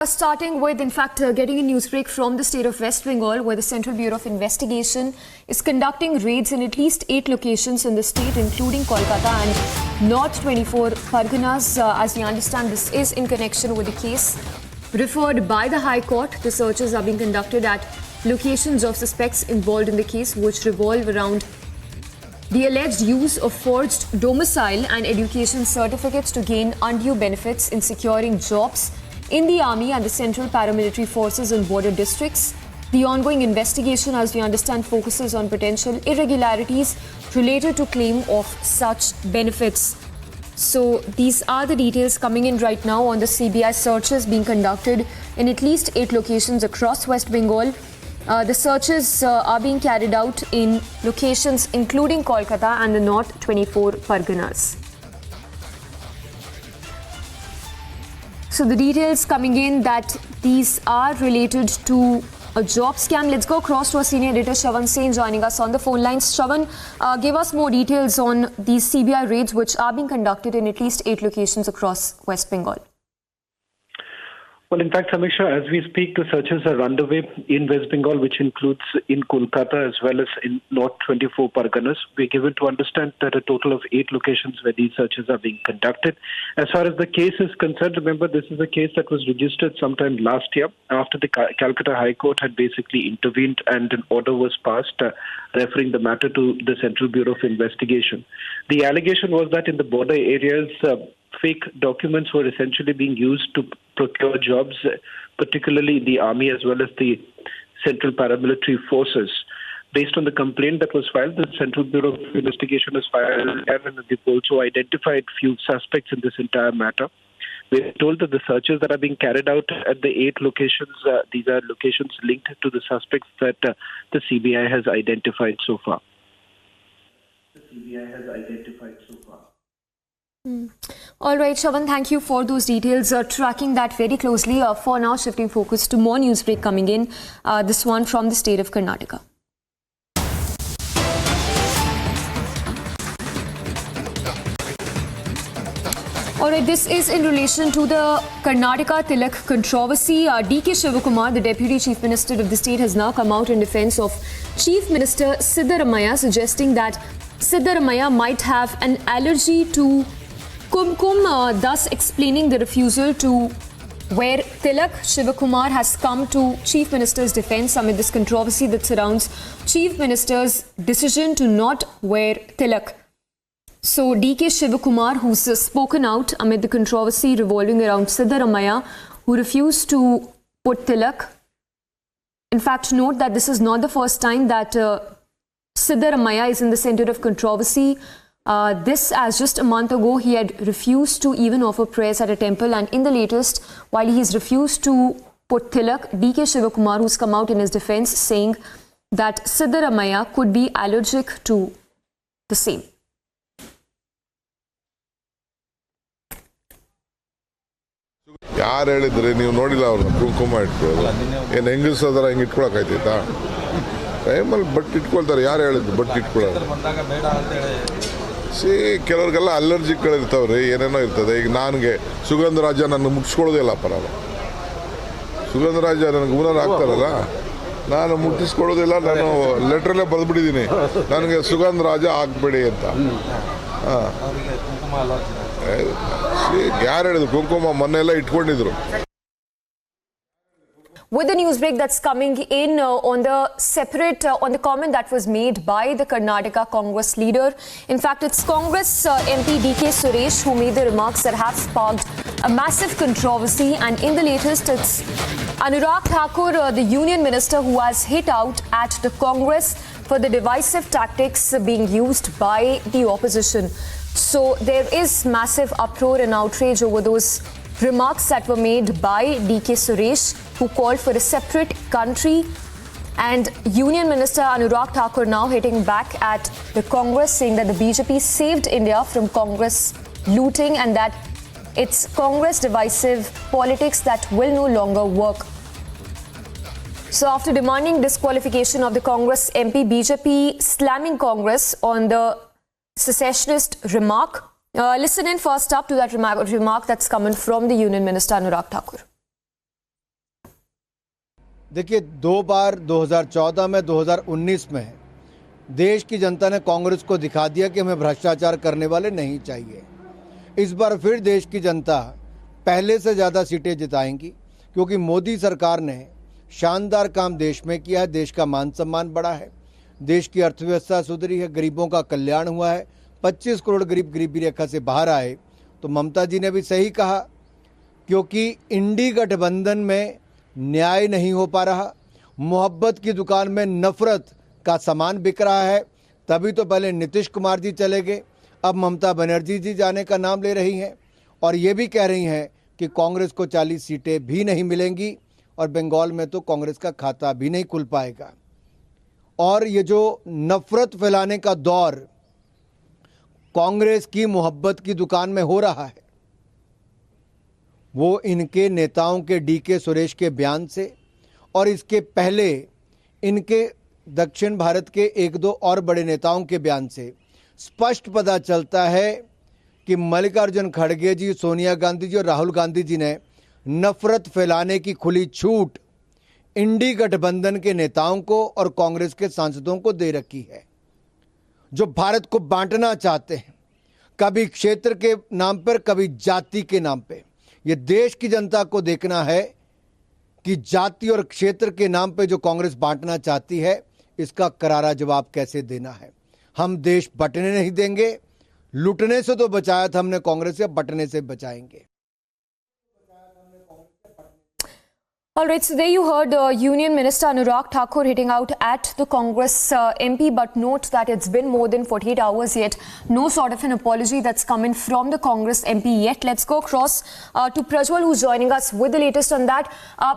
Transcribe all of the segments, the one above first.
Starting with, getting a news break from the state of West Bengal, where the Central Bureau of Investigation is conducting raids in at least 8 locations in the state, including Kolkata and North 24 Parganas. As we understand, this is in connection with the case referred by the High Court. The searches are being conducted at locations of suspects involved in the case, which revolve around the alleged use of forged domicile and education certificates to gain undue benefits in securing jobs in the army and the central paramilitary forces in border districts. The ongoing investigation, as we understand, focuses on potential irregularities related to claim of such benefits. So these are the details coming in right now on the CBI searches being conducted in at least 8 locations across West Bengal. The searches are being carried out in locations including Kolkata and the North 24 Parganas. So the details coming in that these are related to a job scam. Let's go across to our senior editor Shravan Sen joining us on the phone lines. Shravan, give us more details on these CBI raids which are being conducted in at least 8 locations across West Bengal. Well, in fact, Samiksha, as we speak, the searches are underway in West Bengal, which includes in Kolkata as well as in North 24 Parganas. We're given to understand that a total of 8 locations where these searches are being conducted. As far as the case is concerned, remember, this is a case that was registered sometime last year after the Calcutta High Court had basically intervened and an order was passed referring the matter to the Central Bureau of Investigation. The allegation was that in the border areas, fake documents were essentially being used to procure jobs, particularly in the army as well as the central paramilitary forces. Based on the complaint that was filed, the Central Bureau of Investigation has filed and they've also identified few suspects in this entire matter. We're told that the searches that are being carried out at the 8 locations, these are locations linked to the suspects that the CBI has identified so far. All right, Shravan, thank you for those details. Tracking that very closely. For now, shifting focus to more news break coming in. This one from the state of Karnataka. All right, this is in relation to the Karnataka tilak controversy. D.K. Shivakumar, the Deputy Chief Minister of the state, has now come out in defense of Chief Minister Siddaramaiah, suggesting that Siddaramaiah might have an allergy to kumkum, thus explaining the refusal to wear tilak. Shivakumar has come to Chief Minister's defense amid this controversy that surrounds Chief Minister's decision to not wear tilak. So D.K. Shivakumar, who's spoken out amid the controversy revolving around Siddaramaiah, who refused to put tilak. In fact, note that this is not the first time that Siddaramaiah is in the center of controversy. This, as just a month ago, he had refused to even offer prayers at a temple, and in the latest, while he's refused to put tilak, D.K. Shivakumar, who's come out in his defense, saying that Siddaramaiah could be allergic to the same. ಯಾರು ಹೇಳಿದ್ರಿ ನೀವು ನೋಡಿಲ್ಲ ಅವ್ರನ್ನ ಕುಂಕುಮ ಇಟ್ಕೊಳ್ಳೋದು ಏನು ಹೆಂಗಸದರ ಹಿಂಗೆ ಇಟ್ಕೊಳಕಾಯ್ತೈತಾ ಟೈಮಲ್ಲಿ ಬಟ್ ಇಟ್ಕೊಳ್ತಾರೆ ಯಾರು ಹೇಳಿದ್ರು ಬಟ್ ಇಟ್ಕೊಳ್ಳೋದು ಕೆಲವ್ರಿಗೆಲ್ಲ ಅಲರ್ಜಿಗಳಿರ್ತಾವ್ರಿ ಏನೇನೋ ಇರ್ತದೆ ಈಗ ನನಗೆ ಸುಗಂಧರಾಜ ನನ್ನ ಮುಟ್ಟಿಸ್ಕೊಳ್ಳೋದಿಲ್ಲಪ್ಪ ನಾನು ಸುಗಂಧರಾಜ ನನಗೆ ಊರಲ್ಲಿ ಹಾಕ್ತಾರಲ್ಲ ನಾನು ಮುಟ್ಟಿಸ್ಕೊಳ್ಳೋದಿಲ್ಲ ನಾನು ಲೆಟ್ರಲ್ಲೇ ಬರೆದ್ಬಿಟ್ಟಿದ್ದೀನಿ ನನಗೆ ಸುಗಂಧರಾಜ ಹಾಕ್ಬೇಡಿ ಅಂತ ಯಾರು ಹೇಳಿದ್ರು ಕುಂಕುಮ ಮೊನ್ನೆಲ್ಲ ಇಟ್ಕೊಂಡಿದ್ರು. With the news break that's coming in on the comment that was made by the Karnataka Congress leader. In fact, it's Congress MP D.K. Suresh who made the remarks that have sparked a massive controversy. And in the latest, it's Anurag Thakur, the union minister, who has hit out at the Congress for the divisive tactics being used by the opposition. So there is massive uproar and outrage over those remarks that were made by D.K. Suresh, who called for a separate country. And Union Minister Anurag Thakur now hitting back at the Congress, saying that the BJP saved India from Congress looting and that it's Congress divisive politics that will no longer work. So after demanding disqualification of the Congress MP, BJP slamming Congress on the secessionist remark. Listen in first up to that remark that's coming from the Union Minister Anurag Thakur. देखिए, 2 बार 2014 में, 2019 में देश की जनता ने कांग्रेस को दिखा दिया कि हमें भ्रष्टाचार करने वाले नहीं चाहिए। इस बार फिर देश की जनता पहले से ज़्यादा सीटें जिताएंगी, क्योंकि मोदी सरकार ने शानदार काम देश में किया है। देश का मान सम्मान बढ़ा है, देश की अर्थव्यवस्था सुधरी है, गरीबों का कल्याण हुआ है, 25 करोड़ गरीब गरीबी रेखा से बाहर आए। तो ममता जी ने भी सही कहा, क्योंकि इंडी गठबंधन में न्याय नहीं हो पा रहा, मोहब्बत की दुकान में नफरत का सामान बिक रहा है। तभी तो पहले नीतीश कुमार जी चले गए, अब ममता बनर्जी जी जाने का नाम ले रही हैं और ये भी कह रही हैं कि कांग्रेस को 40 सीटें भी नहीं मिलेंगी और बंगाल में तो कांग्रेस का खाता भी नहीं खुल पाएगा। और ये जो नफरत फैलाने का दौर कांग्रेस की मोहब्बत की दुकान में हो रहा है, वो इनके नेताओं के डीके सुरेश के बयान से और इसके पहले इनके दक्षिण भारत के 1-2 और बड़े नेताओं के बयान से स्पष्ट पता चलता है कि मल्लिकार्जुन खड़गे जी, सोनिया गांधी जी और राहुल गांधी जी ने नफरत फैलाने की खुली छूट इंडी गठबंधन के नेताओं को और कांग्रेस के सांसदों को दे रखी है, जो भारत को बांटना चाहते हैं, कभी क्षेत्र के नाम पर, कभी जाति के नाम पे। ये देश की जनता को देखना है कि जाति और क्षेत्र के नाम पे जो कांग्रेस बांटना चाहती है, इसका करारा जवाब कैसे देना है। हम देश बंटने नहीं देंगे। लूटने से तो बचाया था हमने कांग्रेस से, बंटने से बचाएंगे। All right, so there you heard Union Minister Anurag Thakur hitting out at the Congress MP, but note that it's been more than 48 hours yet. No sort of an apology that's come in from the Congress MP yet. Let's go across to Prajwal, who's joining us with the latest on that.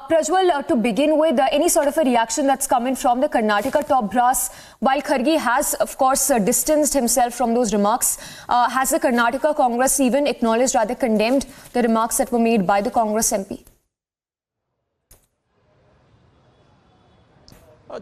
Prajwal, to begin with, any sort of a reaction that's come in from the Karnataka top brass? While Kharge has, of course, distanced himself from those remarks, has the Karnataka Congress even acknowledged, rather condemned the remarks that were made by the Congress MP?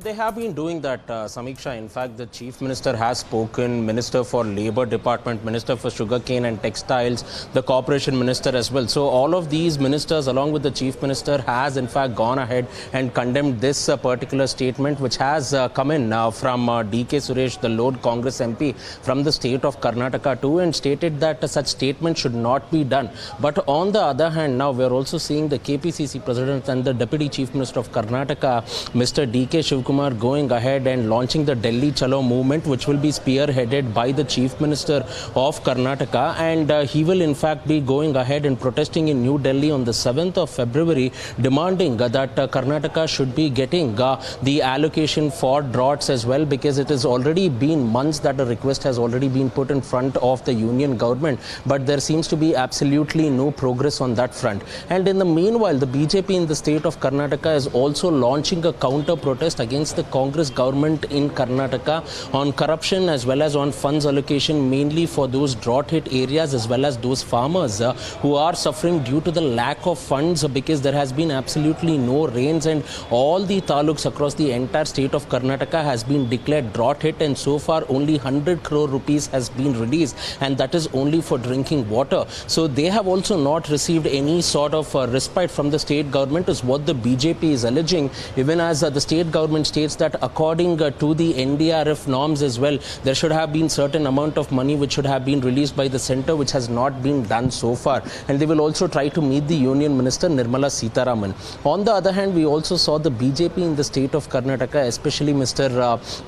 They have been doing that, Samiksha. In fact, the Chief Minister has spoken, Minister for Labour Department, Minister for Sugarcane and Textiles, the Corporation Minister as well. So all of these ministers, along with the Chief Minister, has in fact gone ahead and condemned this particular statement, which has come in from DK Suresh, the Lord Congress MP from the state of Karnataka too, and stated that such statement should not be done. But on the other hand, now we are also seeing the KPCC President and the Deputy Chief Minister of Karnataka, Mr. DK Kumar, going ahead and launching the Delhi Chalo movement, which will be spearheaded by the Chief Minister of Karnataka, and he will in fact be going ahead and protesting in New Delhi on the 7th of February, demanding that Karnataka should be getting the allocation for droughts as well, because it has already been months that a request has already been put in front of the union government, but there seems to be absolutely no progress on that front. And in the meanwhile, the BJP in the state of Karnataka is also launching a counter protest against the Congress government in Karnataka on corruption as well as on funds allocation, mainly for those drought hit areas as well as those farmers who are suffering due to the lack of funds, because there has been absolutely no rains, and all the taluks across the entire state of Karnataka has been declared drought hit, and so far only 100 crore rupees has been released, and that is only for drinking water. So they have also not received any sort of respite from the state government, is what the BJP is alleging, even as the state government states that according to the NDRF norms as well, there should have been certain amount of money which should have been released by the centre, which has not been done so far. And they will also try to meet the Union Minister Nirmala Sitharaman. On the other hand, we also saw the BJP in the state of Karnataka, especially Mr.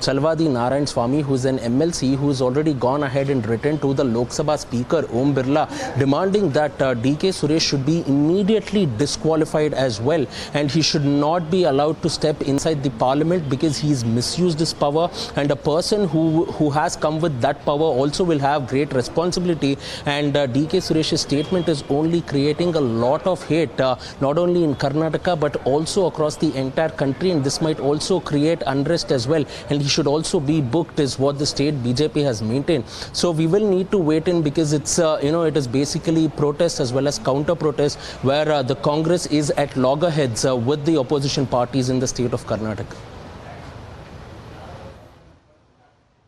Chalvadi Narayan Swamy, who is an MLC, who has already gone ahead and written to the Lok Sabha Speaker Om Birla, demanding that DK Suresh should be immediately disqualified as well, and he should not be allowed to step inside the parliament, because he's misused his power, and a person who has come with that power also will have great responsibility. And DK Suresh's statement is only creating a lot of hate, not only in Karnataka but also across the entire country, and this might also create unrest as well, and he should also be booked, is what the state BJP has maintained. So we will need to wait in, because it's it is basically protest as well as counter protest, where the Congress is at loggerheads with the opposition parties in the state of Karnataka.